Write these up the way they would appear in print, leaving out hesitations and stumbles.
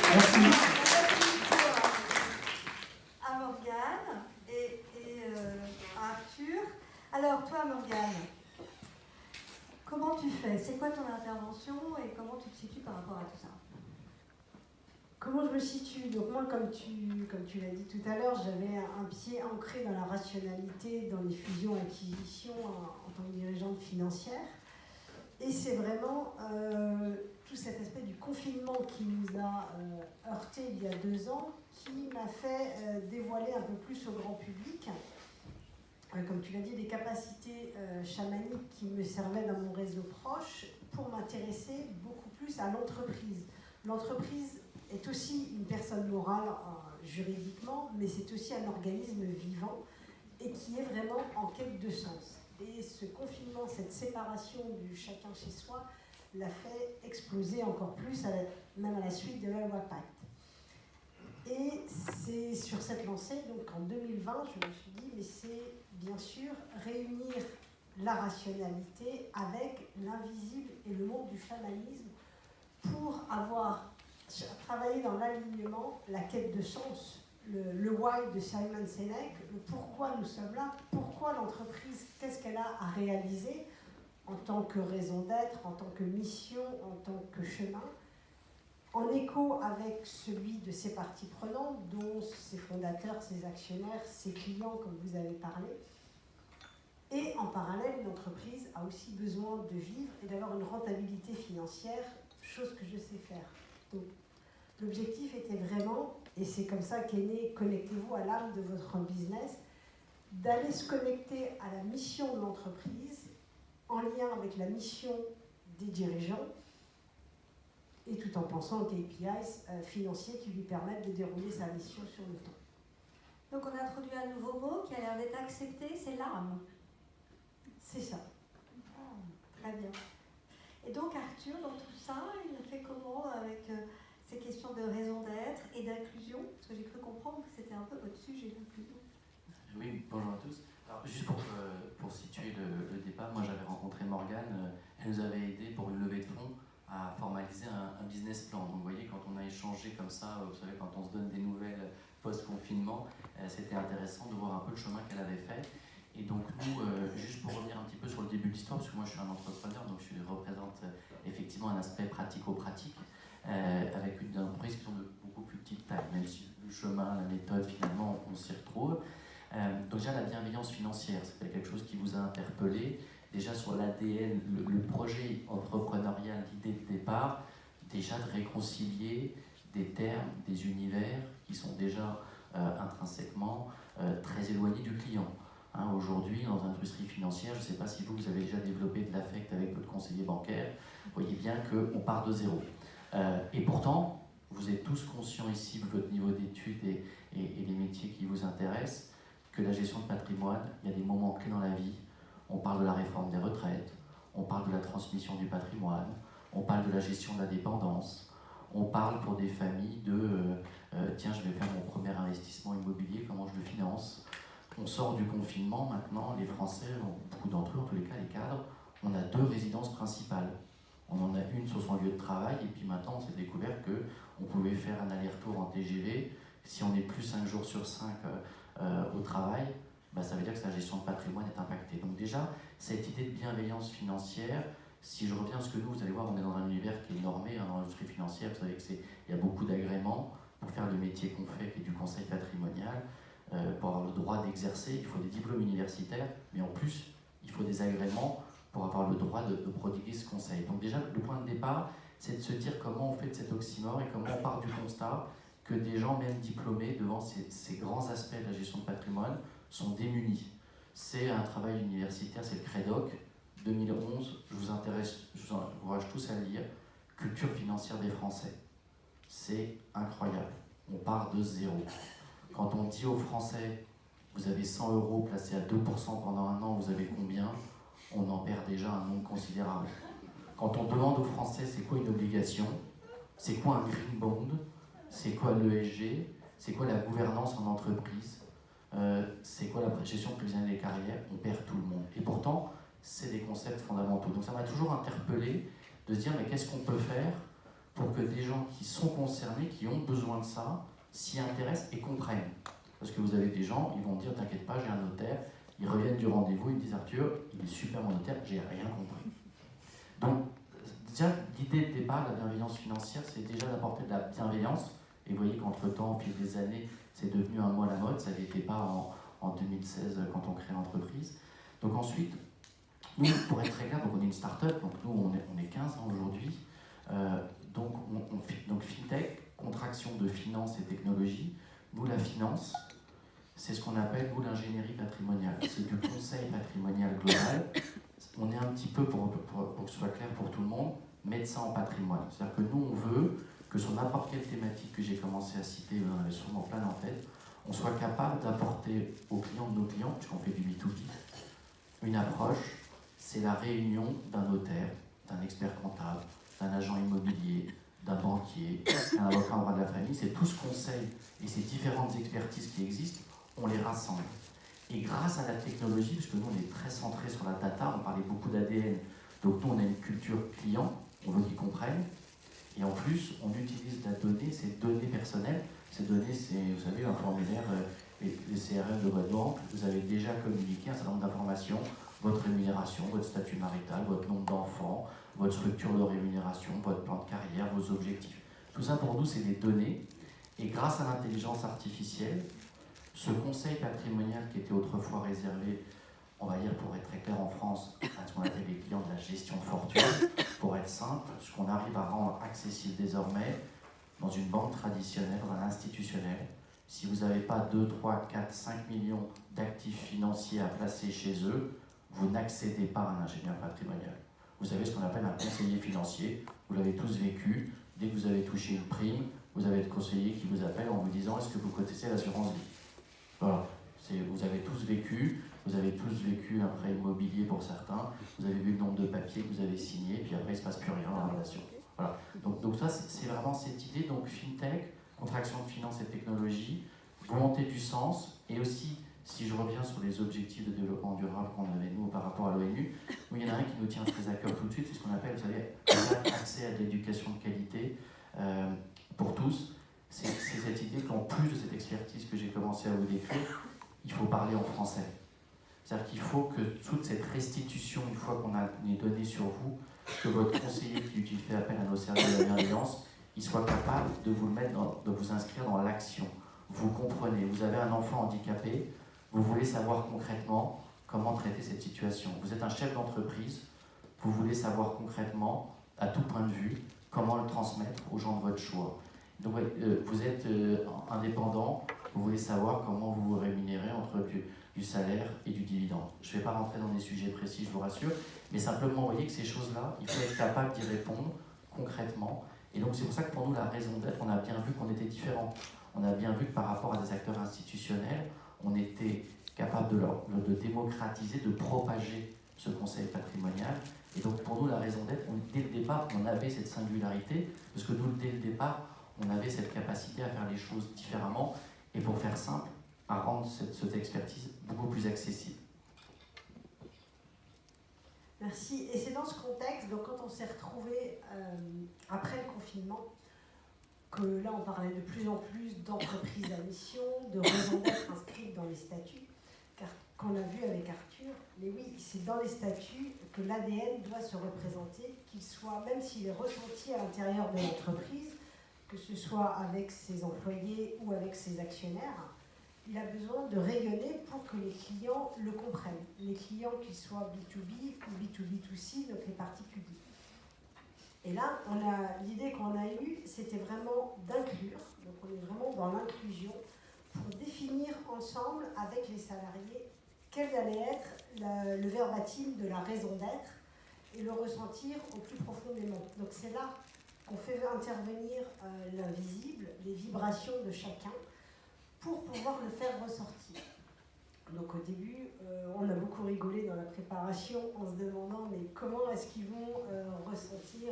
Merci. À Morgane et à Arthur. Alors, toi, Morgane, comment tu fais? C'est quoi ton intervention et comment tu te situes par rapport à tout ça? Comment je me situe? Donc moi, comme tu l'as dit tout à l'heure, j'avais un pied ancré dans la rationalité, dans les fusions-acquisitions en tant que dirigeante financière. Et c'est vraiment tout cet aspect du confinement qui nous a heurté il y a 2 ans, qui m'a fait dévoiler un peu plus au grand public, comme tu l'as dit, des capacités chamaniques qui me servaient dans mon réseau proche pour m'intéresser beaucoup plus à l'entreprise. L'entreprise est aussi une personne morale juridiquement, mais c'est aussi un organisme vivant et qui est vraiment en quête de sens. Et ce confinement, cette séparation du chacun chez soi, l'a fait exploser encore plus, même à la suite de la loi Pacte. Et c'est sur cette lancée, donc en 2020, je me suis dit, mais c'est bien sûr réunir la rationalité avec l'invisible et le monde du chamanisme pour avoir travaillé dans l'alignement, la quête de sens, le why de Simon Sinek, le pourquoi nous sommes là, pourquoi l'entreprise, qu'est-ce qu'elle a à réaliser en tant que raison d'être, en tant que mission, en tant que chemin, en écho avec celui de ses parties prenantes, dont ses fondateurs, ses actionnaires, ses clients, comme vous avez parlé. Et en parallèle, une entreprise a aussi besoin de vivre et d'avoir une rentabilité financière, chose que je sais faire. Donc, l'objectif était vraiment, et c'est comme ça qu'est né Connectez-vous à l'âme de votre business, d'aller se connecter à la mission de l'entreprise en lien avec la mission des dirigeants et tout en pensant aux KPIs financiers qui lui permettent de dérouler sa mission sur le temps. Donc on a introduit un nouveau mot qui a l'air d'être accepté, c'est l'âme. C'est ça. Très bien. Et donc Arthur, dans tout ça, il a fait comment avec ces questions de raison d'être et d'inclusion? Parce que j'ai cru comprendre que c'était un peu votre sujet, l'inclusion. Oui, bonjour à tous. Alors, juste pour situer le départ, moi j'avais rencontré Morgane, elle nous avait aidé pour une levée de fonds à formaliser un business plan. Donc vous voyez, quand on a échangé comme ça, vous savez, quand on se donne des nouvelles post-confinement, c'était intéressant de voir un peu le chemin qu'elle avait fait. Et donc nous, juste pour revenir un petit peu sur le début de l'histoire, parce que moi je suis un entrepreneur, donc je représente effectivement un aspect pratico-pratique, avec une entreprise qui sont de beaucoup plus petite taille, même si le chemin, la méthode, finalement, on s'y retrouve. Donc déjà la bienveillance financière, c'était quelque chose qui vous a interpellé, déjà sur l'ADN, le projet entrepreneurial, l'idée de départ, déjà de réconcilier des termes, des univers qui sont déjà intrinsèquement très éloignés du client. Hein, aujourd'hui, dans l'industrie financière, je ne sais pas si vous avez déjà développé de l'affect avec votre conseiller bancaire, vous voyez bien qu'on part de zéro. Et pourtant, vous êtes tous conscients ici de votre niveau d'études et les métiers qui vous intéressent, que la gestion de patrimoine, il y a des moments clés dans la vie. On parle de la réforme des retraites, on parle de la transmission du patrimoine, on parle de la gestion de la dépendance, on parle pour des familles de tiens, je vais faire mon premier investissement immobilier, comment je le finance. On sort du confinement maintenant, les Français, beaucoup d'entre eux, en tous les cas les cadres, on a 2 résidences principales. On en a une sur son lieu de travail et puis maintenant on s'est découvert qu'on pouvait faire un aller-retour en TGV. Si on est plus 5 jours sur 5 au travail, bah, ça veut dire que sa gestion de patrimoine est impactée. Donc déjà, cette idée de bienveillance financière, si je reviens à ce que nous, vous allez voir, on est dans un univers qui est normé, hein, dans l'industrie financière, vous savez qu'il y a beaucoup d'agréments pour faire le métier qu'on fait, qui est du conseil patrimonial. Pour avoir le droit d'exercer, il faut des diplômes universitaires, mais en plus, il faut des agréments pour avoir le droit de prodiguer ce conseil. Donc déjà, le point de départ, c'est de se dire comment on fait de cet oxymore et comment on part du constat que des gens, même diplômés, devant ces grands aspects de la gestion de patrimoine, sont démunis. C'est un travail universitaire, c'est le CREDOC, 2011, je vous encourage tous à le lire, Culture financière des Français. C'est incroyable, on part de zéro. Quand on dit aux Français, vous avez 100 € placés à 2% pendant un an, vous avez combien? On en perd déjà un nombre considérable. Quand on demande aux Français c'est quoi une obligation, c'est quoi un green bond, c'est quoi l'ESG, c'est quoi la gouvernance en entreprise, c'est quoi la gestion prévisionnelle des carrières, on perd tout le monde. Et pourtant, c'est des concepts fondamentaux. Donc ça m'a toujours interpellé de se dire mais qu'est-ce qu'on peut faire pour que des gens qui sont concernés, qui ont besoin de ça, s'y intéressent et comprennent. Parce que vous avez des gens, ils vont dire, t'inquiète pas, j'ai un notaire, ils reviennent du rendez-vous, ils me disent, Arthur, il est super mon notaire, j'ai rien compris. Donc, déjà, l'idée de départ, la bienveillance financière, c'est déjà d'apporter de la bienveillance. Et vous voyez qu'entre-temps, au fil des années, c'est devenu un mot à la mode, ça n'était pas en 2016 quand on crée l'entreprise. Donc ensuite, nous, pour être très clair, donc on est une start-up, donc nous on est 15 ans aujourd'hui. Donc FinTech, contraction de finance et technologie. Nous, la finance, c'est ce qu'on appelle, nous, l'ingénierie patrimoniale. C'est du conseil patrimonial global. On est un petit peu, pour que ce soit clair pour tout le monde, médecin en patrimoine. C'est-à-dire que nous, on veut que sur n'importe quelle thématique que j'ai commencé à citer, vous en avez sûrement plein en tête, on soit capable d'apporter aux clients de nos clients, puisqu'on fait du B2B, une approche, c'est la réunion d'un notaire, d'un expert comptable, d'un agent immobilier, d'un banquier, d'un avocat en droit de la famille, c'est tout ce conseil et ces différentes expertises qui existent, on les rassemble. Et grâce à la technologie, parce que nous on est très centré sur la data, on parlait beaucoup d'ADN, donc nous on a une culture client, on veut qu'ils comprennent, et en plus on utilise la donnée, ces données personnelles, ces données c'est, vous savez, un formulaire, les CRM de votre banque, vous avez déjà communiqué un certain nombre d'informations, votre rémunération, votre statut marital, votre nombre d'enfants, votre structure de rémunération, votre plan de carrière, vos objectifs. Tout ça pour nous c'est des données, et grâce à l'intelligence artificielle, ce conseil patrimonial qui était autrefois réservé, on va dire pour être très clair en France, à ce qu'on appelle les clients de la gestion de fortune, pour être simple, ce qu'on arrive à rendre accessible désormais dans une banque traditionnelle, dans un institutionnel. Si vous n'avez pas 2, 3, 4, 5 millions d'actifs financiers à placer chez eux, vous n'accédez pas à un ingénieur patrimonial. Vous avez ce qu'on appelle un conseiller financier, vous l'avez tous vécu, dès que vous avez touché une prime, vous avez le conseiller qui vous appelle en vous disant « Est-ce que vous connaissez l'assurance vie ?» Voilà, vous avez tous vécu un prêt immobilier pour certains, vous avez vu le nombre de papiers que vous avez signés, puis après il ne se passe plus rien dans la relation. Voilà. Donc ça, c'est vraiment cette idée, donc FinTech, contraction de finance et technologie, volonté du sens, et aussi, si je reviens sur les objectifs de développement durable qu'on avait nous par rapport à l'ONU, il y en a un qui nous tient très à cœur tout de suite, c'est ce qu'on appelle, vous savez, accès à de l'éducation de qualité pour tous. C'est cette idée qu'en plus de cette expertise que j'ai commencé à vous décrire, il faut parler en français. C'est-à-dire qu'il faut que toute cette restitution, une fois qu'on a les données sur vous, que votre conseiller qui fait appel à nos services de bienveillance, il soit capable de vous mettre de vous inscrire dans l'action. Vous comprenez, vous avez un enfant handicapé, vous voulez savoir concrètement comment traiter cette situation. Vous êtes un chef d'entreprise, vous voulez savoir concrètement, à tout point de vue, comment le transmettre aux gens de votre choix. Donc vous êtes indépendant, vous voulez savoir comment vous vous rémunérez entre du salaire et du dividende. Je ne vais pas rentrer dans des sujets précis, je vous rassure, mais simplement, vous voyez que ces choses-là, il faut être capable d'y répondre concrètement. Et donc c'est pour ça que pour nous, la raison d'être, on a bien vu qu'on était différents. On a bien vu que par rapport à des acteurs institutionnels, on était capable de démocratiser, de propager ce conseil patrimonial. Et donc pour nous, la raison d'être, dès le départ, on avait cette singularité, parce que nous, dès le départ, on avait cette capacité à faire les choses différemment, et pour faire simple, à rendre cette expertise beaucoup plus accessible. Merci. Et c'est dans ce contexte, donc quand on s'est retrouvés après le confinement, que là on parlait de plus en plus d'entreprises à mission, de raison d'être inscrites dans les statuts, car qu'on a vu avec Arthur, mais oui, c'est dans les statuts que l'ADN doit se représenter, qu'il soit, même s'il est ressenti à l'intérieur de l'entreprise, que ce soit avec ses employés ou avec ses actionnaires, il a besoin de rayonner pour que les clients le comprennent. Les clients, qu'ils soient B2B ou B2B2C, donc les particuliers. Et là, l'idée qu'on a eue, c'était vraiment d'inclure, donc on est vraiment dans l'inclusion, pour définir ensemble avec les salariés quel allait être le verbatim de la raison d'être et le ressentir au plus profondément. Donc c'est là qu'on fait intervenir l'invisible, les vibrations de chacun, pour pouvoir le faire ressortir. Donc au début, on a beaucoup rigolé dans la préparation en se demandant mais comment est-ce qu'ils vont ressentir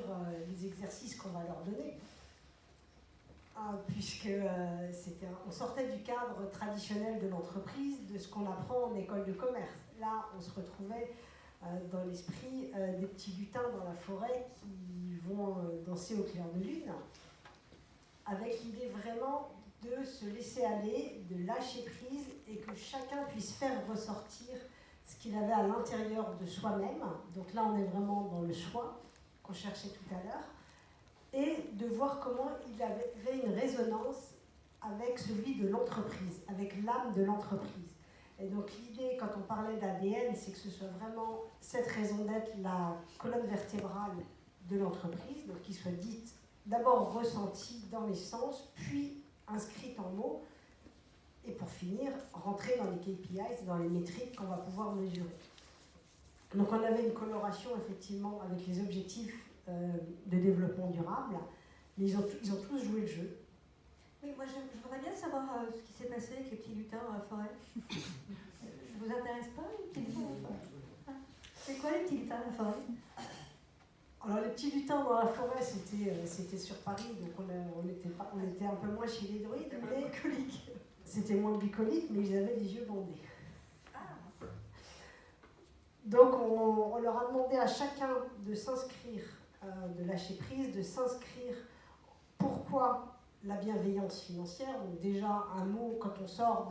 les exercices qu'on va leur donner, puisque on sortait du cadre traditionnel de l'entreprise, de ce qu'on apprend en école de commerce. Là, on se retrouvait dans l'esprit des petits lutins dans la forêt qui vont danser au clair de lune, avec l'idée vraiment de se laisser aller, de lâcher prise et que chacun puisse faire ressortir ce qu'il avait à l'intérieur de soi-même. Donc là, on est vraiment dans le soi qu'on cherchait tout à l'heure, et de voir comment il avait une résonance avec celui de l'entreprise, avec l'âme de l'entreprise. Et donc l'idée, quand on parlait d'ADN, c'est que ce soit vraiment cette raison d'être la colonne vertébrale de l'entreprise, donc qui soit dite, d'abord ressentie dans les sens, puis inscrite en mots, et pour finir, rentrer dans les KPIs, dans les métriques qu'on va pouvoir mesurer. Donc on avait une coloration effectivement avec les objectifs de développement durable, mais ils ont tous joué le jeu. Oui, moi je voudrais bien savoir ce qui s'est passé avec les petits lutins dans la forêt. Ça vous intéresse pas, les petits lutins dans la forêt? C'est quoi les petits lutins dans la forêt? Alors les petits lutins dans la forêt, c'était sur Paris, donc on était un peu moins chez les druides, mais c'était moins bucolique, mais ils avaient les yeux bandés. Donc on leur a demandé à chacun de s'inscrire, de lâcher prise, de s'inscrire. Pourquoi la bienveillance financière? Donc déjà un mot, quand on sort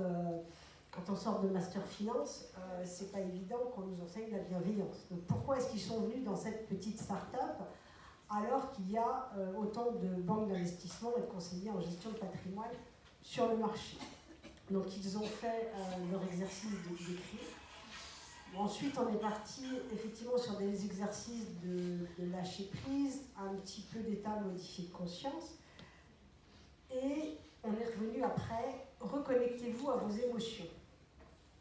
de Master Finance, c'est pas évident qu'on nous enseigne la bienveillance. Donc pourquoi est-ce qu'ils sont venus dans cette petite start-up alors qu'il y a autant de banques d'investissement et de conseillers en gestion de patrimoine sur le marché? Donc ils ont fait leur exercice d'écrit. Ensuite, on est parti effectivement sur des exercices de lâcher prise, un petit peu d'état modifié de conscience. Et on est revenu après, reconnectez-vous à vos émotions.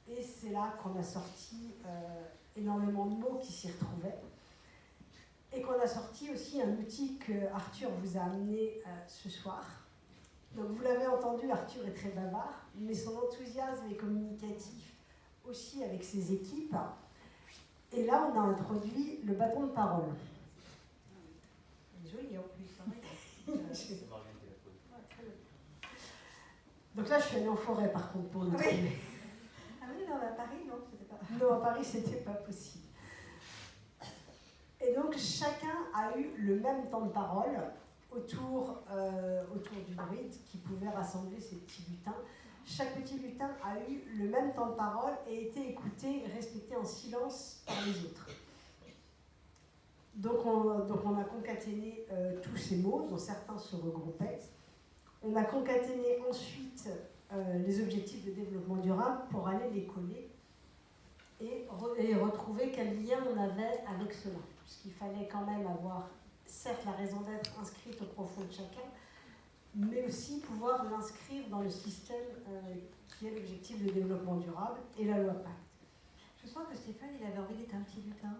Et c'est là qu'on a sorti énormément de mots qui s'y retrouvaient. Et qu'on a sorti aussi un outil que Arthur vous a amené ce soir. Donc vous l'avez entendu, Arthur est très bavard, mais son enthousiasme est communicatif aussi avec ses équipes. Et là, on a introduit le bâton de parole. Joli en plus. Donc là, je suis allée en forêt, par contre, pour le trouver. Ah oui, non, à Paris, non, c'était pas. Non, à Paris, c'était pas possible. Et donc, chacun a eu le même temps de parole autour du druide qui pouvait rassembler ces petits lutins. Chaque petit lutin a eu le même temps de parole et été écouté et respecté en silence par les autres. Donc on a concaténé tous ces mots, dont certains se regroupaient. On a concaténé ensuite les objectifs de développement durable pour aller les coller et retrouver quel lien on avait avec cela. Puisqu'il fallait quand même avoir, certes, la raison d'être inscrite au profond de chacun, mais aussi pouvoir l'inscrire dans le système qui est l'objectif de développement durable et la loi Pacte. Je sens que Stéphane, il avait envie d'être un petit lutin.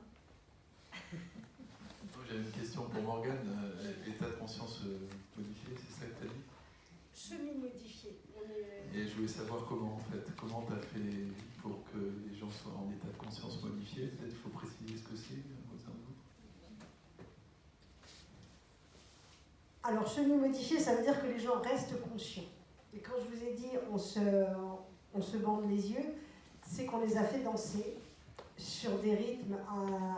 J'avais une question pour Morgane. État de conscience modifié, c'est ça que tu as dit? Semi-modifié. Et je voulais savoir comment, en fait, comment tu as fait pour que les gens soient en état de conscience modifié. Peut-être qu'il faut préciser ce que c'est au sein de vous. Alors, semi-modifié, ça veut dire que les gens restent conscients. Et quand je vous ai dit on se bande les yeux, c'est qu'on les a fait danser sur des rythmes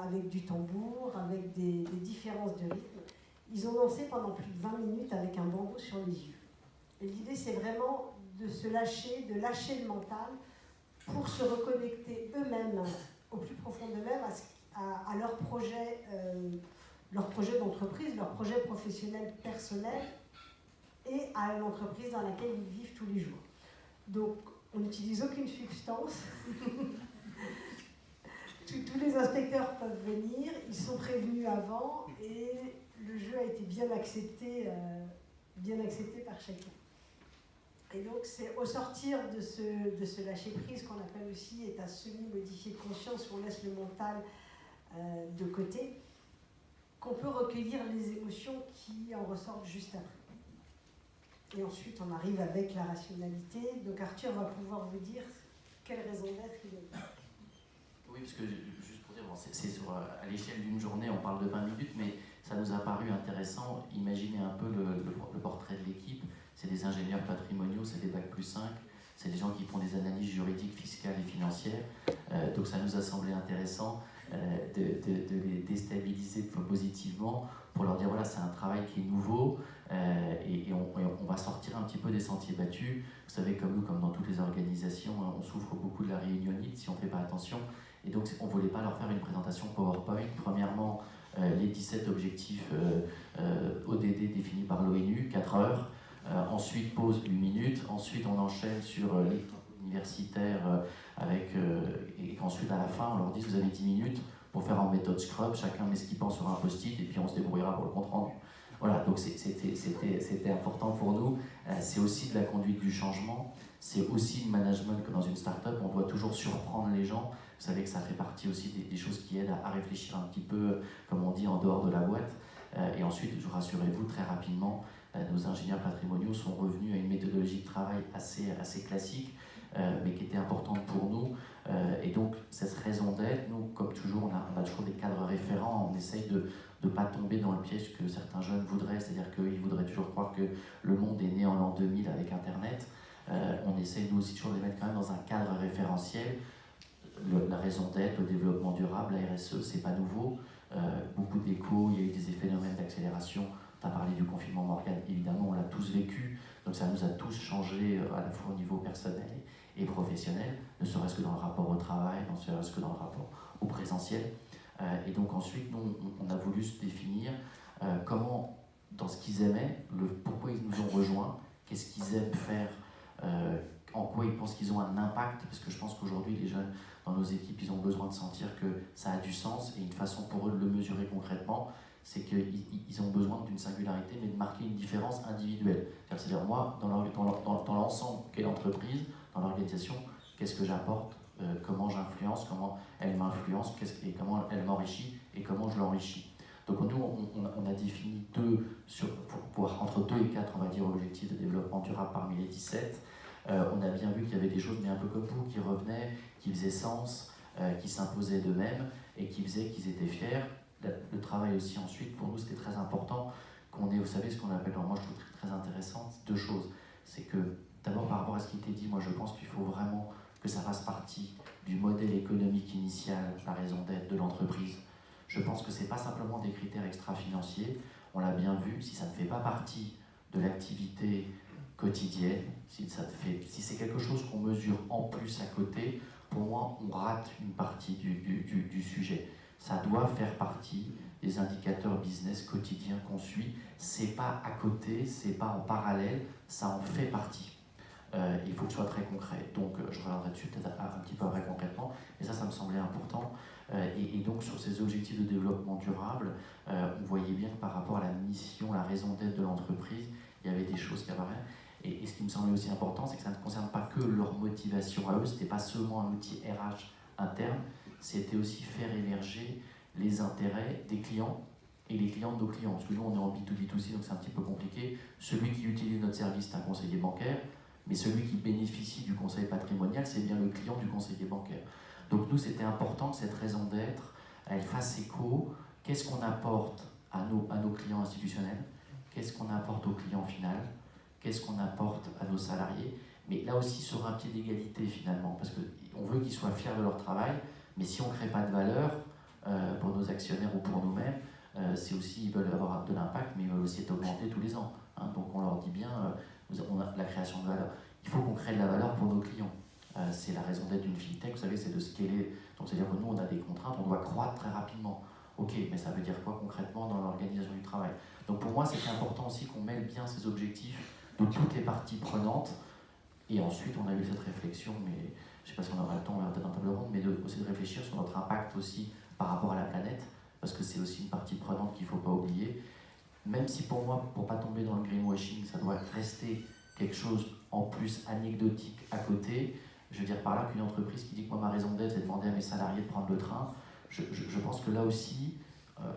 avec du tambour, avec des différences de rythme. Ils ont dansé pendant plus de 20 minutes avec un bandeau sur les yeux. Et l'idée, c'est vraiment de se lâcher, de lâcher le mental pour se reconnecter eux-mêmes, au plus profond d'eux-mêmes, à leur projet d'entreprise, leur projet professionnel personnel et à l'entreprise dans laquelle ils vivent tous les jours. Donc, on n'utilise aucune substance. Tous les inspecteurs peuvent venir, ils sont prévenus avant et le jeu a été bien accepté par chacun. Et donc, c'est au sortir de ce lâcher-prise qu'on appelle aussi état semi-modifié de conscience, où on laisse le mental de côté, qu'on peut recueillir les émotions qui en ressortent juste après. Et ensuite, on arrive avec la rationalité. Donc Arthur va pouvoir vous dire quelle raison d'être il a. Oui, parce que juste pour dire, bon, à l'échelle d'une journée, on parle de 20 minutes, mais ça nous a paru intéressant. Imaginez un peu le portrait de l'équipe. C'est des ingénieurs patrimoniaux, c'est des Bac plus 5, c'est des gens qui font des analyses juridiques, fiscales et financières. Donc ça nous a semblé intéressant de les déstabiliser positivement pour leur dire voilà, c'est un travail qui est nouveau et on va sortir un petit peu des sentiers battus. Vous savez, comme nous, comme dans toutes les organisations, on souffre beaucoup de la réunionite si on ne fait pas attention. Et donc, on ne voulait pas leur faire une présentation PowerPoint. Premièrement, les 17 objectifs ODD définis par l'ONU, 4 heures. Ensuite, pause 8 minutes. Ensuite, on enchaîne sur les travaux universitaires et qu'ensuite, à la fin, on leur dit vous avez 10 minutes pour faire en méthode Scrum. Chacun met ce qu'il pense sur un post-it et puis on se débrouillera pour le compte-rendu. Voilà, donc c'était important pour nous. C'est aussi de la conduite du changement. C'est aussi le management que dans une start-up, on doit toujours surprendre les gens. Vous savez que ça fait partie aussi des choses qui aident à réfléchir un petit peu, comme on dit, en dehors de la boîte. Et ensuite, rassurez-vous, très rapidement, nos ingénieurs patrimoniaux sont revenus à une méthodologie de travail assez classique, mais qui était importante pour nous. Et donc, cette raison d'être, nous, comme toujours, on a toujours des cadres référents. On essaye de ne pas tomber dans le piège que certains jeunes voudraient, c'est-à-dire qu'ils voudraient toujours croire que le monde est né en l'an 2000 avec Internet. On essaye, nous aussi, toujours de les mettre quand même dans un cadre référentiel. La raison d'être, le développement durable, la RSE, c'est pas nouveau. Beaucoup d'échos, il y a eu des phénomènes d'accélération. Tu as parlé du confinement, Morgane, évidemment, on l'a tous vécu. Donc ça nous a tous changé à la fois au niveau personnel et professionnel, ne serait-ce que dans le rapport au travail, ne serait-ce que dans le rapport au présentiel. Et donc ensuite, nous, on a voulu se définir comment, dans ce qu'ils aimaient, pourquoi ils nous ont rejoints, qu'est-ce qu'ils aiment faire, en quoi ils pensent qu'ils ont un impact, parce que je pense qu'aujourd'hui, les jeunes dans nos équipes, ils ont besoin de sentir que ça a du sens, et une façon pour eux de le mesurer concrètement, c'est qu'ils ont besoin d'une singularité, mais de marquer une différence individuelle. C'est-à-dire, moi, dans l'ensemble qu'est l'entreprise, dans l'organisation, qu'est-ce que j'apporte, comment j'influence, comment elle m'influence, et comment elle m'enrichit, et comment je l'enrichis. Donc nous, on a défini entre 2 et 4, on va dire, objectifs de développement durable parmi les 17. On a bien vu qu'il y avait des choses, mais un peu comme vous, qui revenaient, qui faisaient sens, qui s'imposaient d'eux-mêmes, et qui faisaient qu'ils étaient fiers. Le travail aussi, ensuite, pour nous, c'était très important qu'on ait, vous savez, ce qu'on appelle, alors moi je trouve très intéressant, 2 choses. C'est que, d'abord, par rapport à ce qui était dit, moi je pense qu'il faut vraiment que ça fasse partie du modèle économique initial, la raison d'être de l'entreprise. Je pense que ce n'est pas simplement des critères extra-financiers, on l'a bien vu, si ça ne fait pas partie de l'activité quotidienne, si c'est quelque chose qu'on mesure en plus à côté, pour moi, on rate une partie du sujet. Ça doit faire partie des indicateurs business quotidiens qu'on suit. C'est pas à côté, c'est pas en parallèle, ça en fait partie. Il faut que ce soit très concret. Donc, je reviendrai dessus peut-être un petit peu après concrètement, mais ça me semblait important. Et donc, sur ces objectifs de développement durable, on voyait bien que par rapport à la mission, la raison d'être de l'entreprise, il y avait des choses qui apparaissaient. Et ce qui me semblait aussi important, c'est que ça ne concerne pas que leur motivation à eux, c'était pas seulement un outil RH interne, c'était aussi faire émerger les intérêts des clients et les clients de nos clients. Parce que nous, on est en B2B2C, donc c'est un petit peu compliqué. Celui qui utilise notre service, c'est un conseiller bancaire, mais celui qui bénéficie du conseil patrimonial, c'est bien le client du conseiller bancaire. Donc nous, c'était important que cette raison d'être, elle fasse écho. Qu'est-ce qu'on apporte à nos clients institutionnels? Qu'est-ce qu'on apporte au client final? Qu'est-ce qu'on apporte à nos salariés? Mais là aussi sur un pied d'égalité finalement, parce qu'on veut qu'ils soient fiers de leur travail, mais si on ne crée pas de valeur pour nos actionnaires ou pour nous-mêmes, c'est aussi, ils veulent avoir de l'impact, mais ils veulent aussi être augmentés tous les ans. Hein. Donc on leur dit bien, on a la création de valeur. Il faut qu'on crée de la valeur pour nos clients. C'est la raison d'être d'une fintech, vous savez, c'est de scaler. Donc c'est-à-dire que nous, on a des contraintes, on doit croître très rapidement. Ok, mais ça veut dire quoi concrètement dans l'organisation du travail? Donc pour moi, c'était important aussi qu'on mêle bien ces objectifs de toutes les parties prenantes. Et ensuite, on a eu cette réflexion, mais je ne sais pas si on aura le temps, on va peut-être un table ronde, mais aussi de réfléchir sur notre impact aussi par rapport à la planète, parce que c'est aussi une partie prenante qu'il ne faut pas oublier. Même si pour moi, pour ne pas tomber dans le greenwashing, ça doit rester quelque chose en plus anecdotique à côté. Je veux dire par là qu'une entreprise qui dit que moi, ma raison d'être, c'est de demander à mes salariés de prendre le train, je pense que là aussi,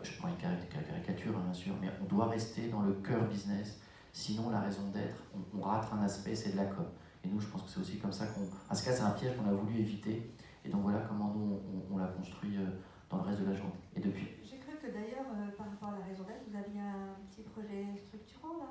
je prends une caricature bien sûr, mais on doit rester dans le cœur business. Sinon, la raison d'être, on rate un aspect, c'est de la com. Et nous, je pense que c'est aussi comme ça qu'on... En ce cas, c'est un piège qu'on a voulu éviter. Et donc voilà comment nous, on l'a construit dans le reste de la journée. Et depuis. J'ai cru que d'ailleurs, par rapport à la raison d'être, vous aviez un petit projet structurant là